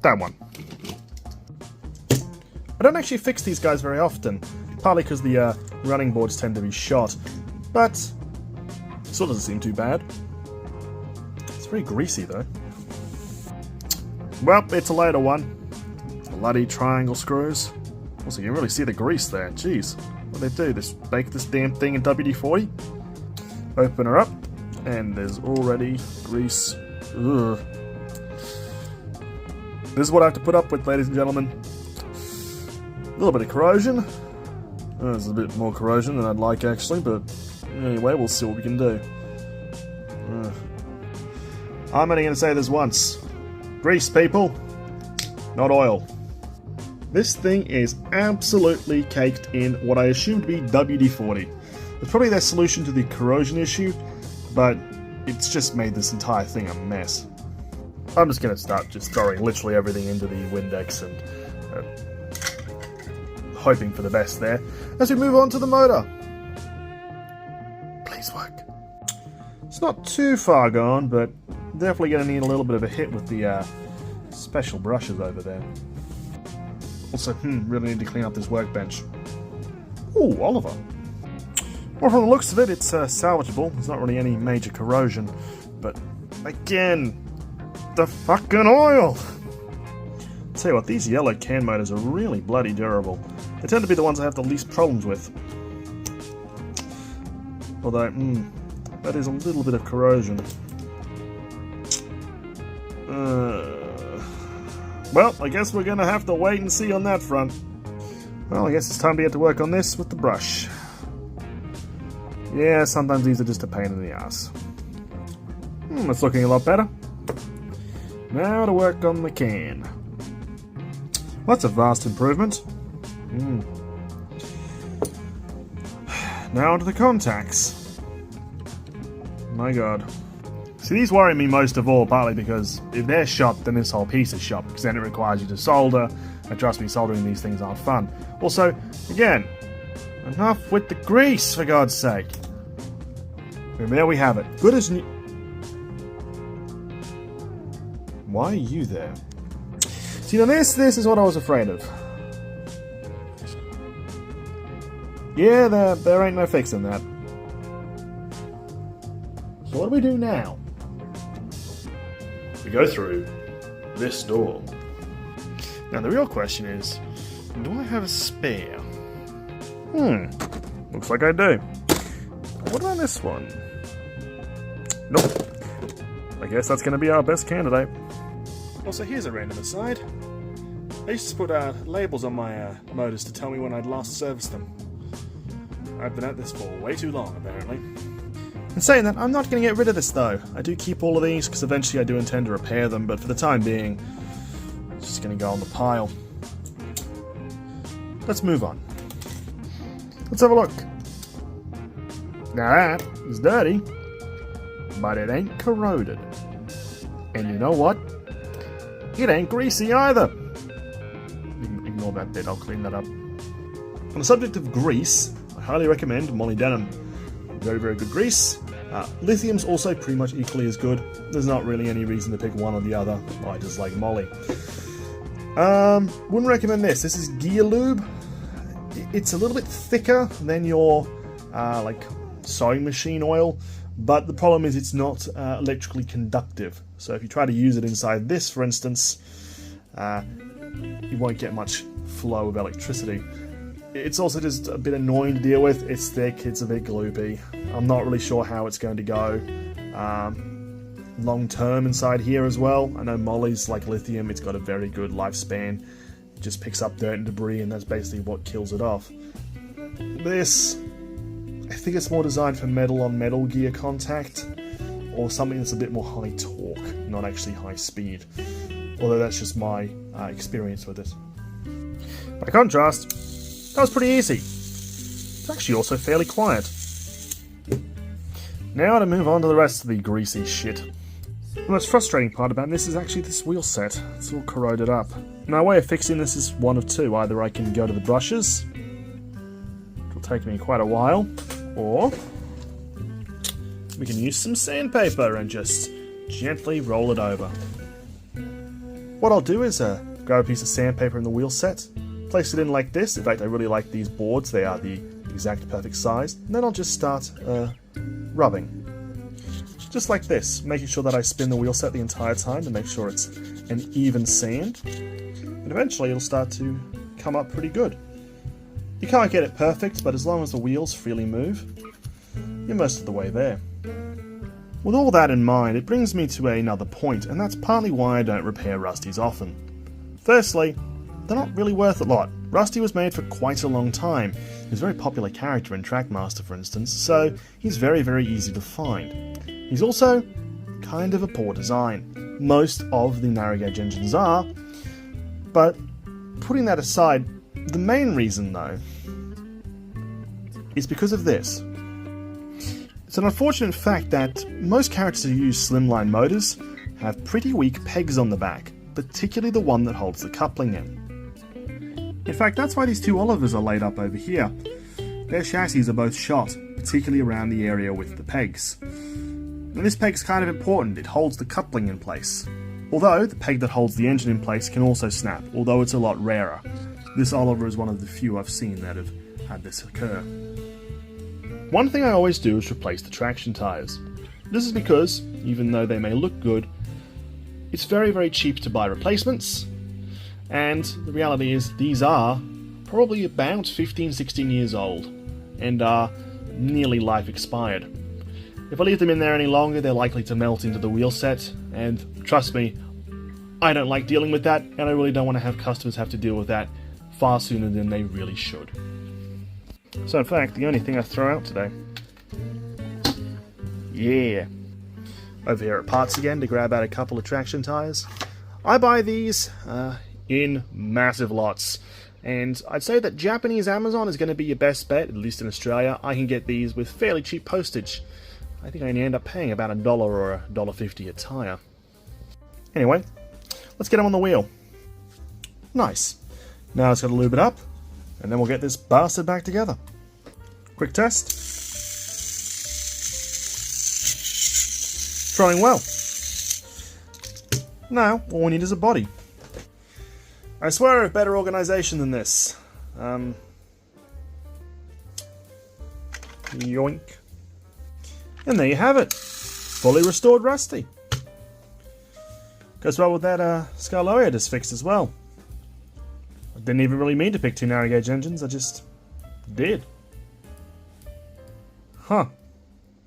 that one. I don't actually fix these guys very often, partly because the running boards tend to be shot, but it still doesn't seem too bad. It's very greasy though. Well, it's a later one. Bloody triangle screws. Also, you can really see the grease there. Jeez. What do they do? Just bake this damn thing in WD-40? Open her up, and there's already grease. Ugh. This is what I have to put up with, ladies and gentlemen. A little bit of corrosion. There's a bit more corrosion than I'd like, actually, but anyway, we'll see what we can do. I'm only going to say this once. Grease, people, not oil. This thing is absolutely caked in what I assume to be WD-40. It's probably their solution to the corrosion issue, but it's just made this entire thing a mess. I'm just going to start just throwing literally everything into the Windex and hoping for the best there as we move on to the motor. Please work. It's not too far gone, but definitely going to need a little bit of a hit with the special brushes over there. Also, really need to clean up this workbench. Ooh, Oliver. Well, from the looks of it, it's salvageable. There's not really any major corrosion, but again, the fucking oil! Tell you what, these yellow can motors are really bloody durable. They tend to be the ones I have the least problems with. Although, that is a little bit of corrosion. Well, I guess we're gonna have to wait and see on that front. Well, I guess it's time to get to work on this with the brush. Yeah, sometimes these are just a pain in the ass. It's looking a lot better. Now to work on the can. Well, that's a vast improvement. Now onto the contacts. My god. See, these worry me most of all, partly because if they're shot, then this whole piece is shot, because then it requires you to solder, and trust me, soldering these things aren't fun. Also, again, enough with the grease, for God's sake. And there we have it. Good as new. Why are you there? See, now this is what I was afraid of. Yeah, there ain't no fixing that. So what do we do now? We go through this door. Now the real question is, do I have a spare? Looks like I do. What about this one? Nope. I guess that's going to be our best candidate. Also, here's a random aside. I used to put labels on my motors to tell me when I'd last serviced them. I've been at this for way too long, apparently. In saying that, I'm not going to get rid of this though. I do keep all of these because eventually I do intend to repair them, but for the time being, it's just going to go on the pile. Let's move on. Let's have a look. Now that is dirty, but it ain't corroded. And you know what? It ain't greasy either. Ignore that bit, I'll clean that up. On the subject of grease, I highly recommend molybdenum. Very, very good grease. Lithium's also pretty much equally as good. There's not really any reason to pick one or the other. I just like moly. Wouldn't recommend this. This is Gear Lube. It's a little bit thicker than your like sewing machine oil, but the problem is it's not electrically conductive. So if you try to use it inside this, for instance, you won't get much flow of electricity. It's also just a bit annoying to deal with. It's thick, it's a bit gloopy. I'm not really sure how it's going to go long term inside here as well. I know moly's like lithium, it's got a very good lifespan. It just picks up dirt and debris, and that's basically what kills it off. This, I think it's more designed for metal on metal gear contact, or something that's a bit more high torque, not actually high speed. Although that's just my experience with it. By contrast, that was pretty easy. It's actually also fairly quiet. Now to move on to the rest of the greasy shit. The most frustrating part about this is actually this wheel set. It's all corroded up. My way of fixing this is one of two. Either I can go to the brushes, which will take me quite a while, or we can use some sandpaper and just gently roll it over. What I'll do is grab a piece of sandpaper in the wheel set, place it in like this. In fact, I really like these boards. They are the exact perfect size. And then I'll just start rubbing. Just like this, making sure that I spin the wheel set the entire time to make sure it's an even sand. And eventually it'll start to come up pretty good. You can't get it perfect, but as long as the wheels freely move, you're most of the way there. With all that in mind, it brings me to another point, and that's partly why I don't repair Rusties often. Firstly, they're not really worth a lot. Rusty was made for quite a long time. He's a very popular character in Trackmaster, for instance, so he's very, very easy to find. He's also kind of a poor design. Most of the narrow gauge engines are, but putting that aside, the main reason though is because of this. It's an unfortunate fact that most characters who use slimline motors have pretty weak pegs on the back, particularly the one that holds the coupling in. In fact, that's why these two Olivers are laid up over here. Their chassis are both shot, particularly around the area with the pegs. And this peg's kind of important, it holds the coupling in place. Although, the peg that holds the engine in place can also snap, although it's a lot rarer. This Oliver is one of the few I've seen that have had this occur. One thing I always do is replace the traction tyres. This is because, even though they may look good, it's very, very cheap to buy replacements, and the reality is these are probably about 15-16 years old, and are nearly life expired. If I leave them in there any longer, they're likely to melt into the wheel set, and trust me, I don't like dealing with that, and I really don't want to have customers have to deal with that far sooner than they really should. So in fact, the only thing I throw out today... Yeah. Over here at Parts again to grab out a couple of traction tyres. I buy these in massive lots. And I'd say that Japanese Amazon is going to be your best bet, at least in Australia. I can get these with fairly cheap postage. I think I only end up paying about $1 or $1.50 a tyre. Anyway, let's get them on the wheel. Nice. Now let's got to lube it up, and then we'll get this bastard back together. Quick test. It's running well. Now, all we need is a body. I swear I have better organisation than this. Yoink. And there you have it. Fully restored Rusty. Goes well with that Scarloia I just fixed as well. I didn't even really mean to pick two narrow gauge engines, I just did. Huh.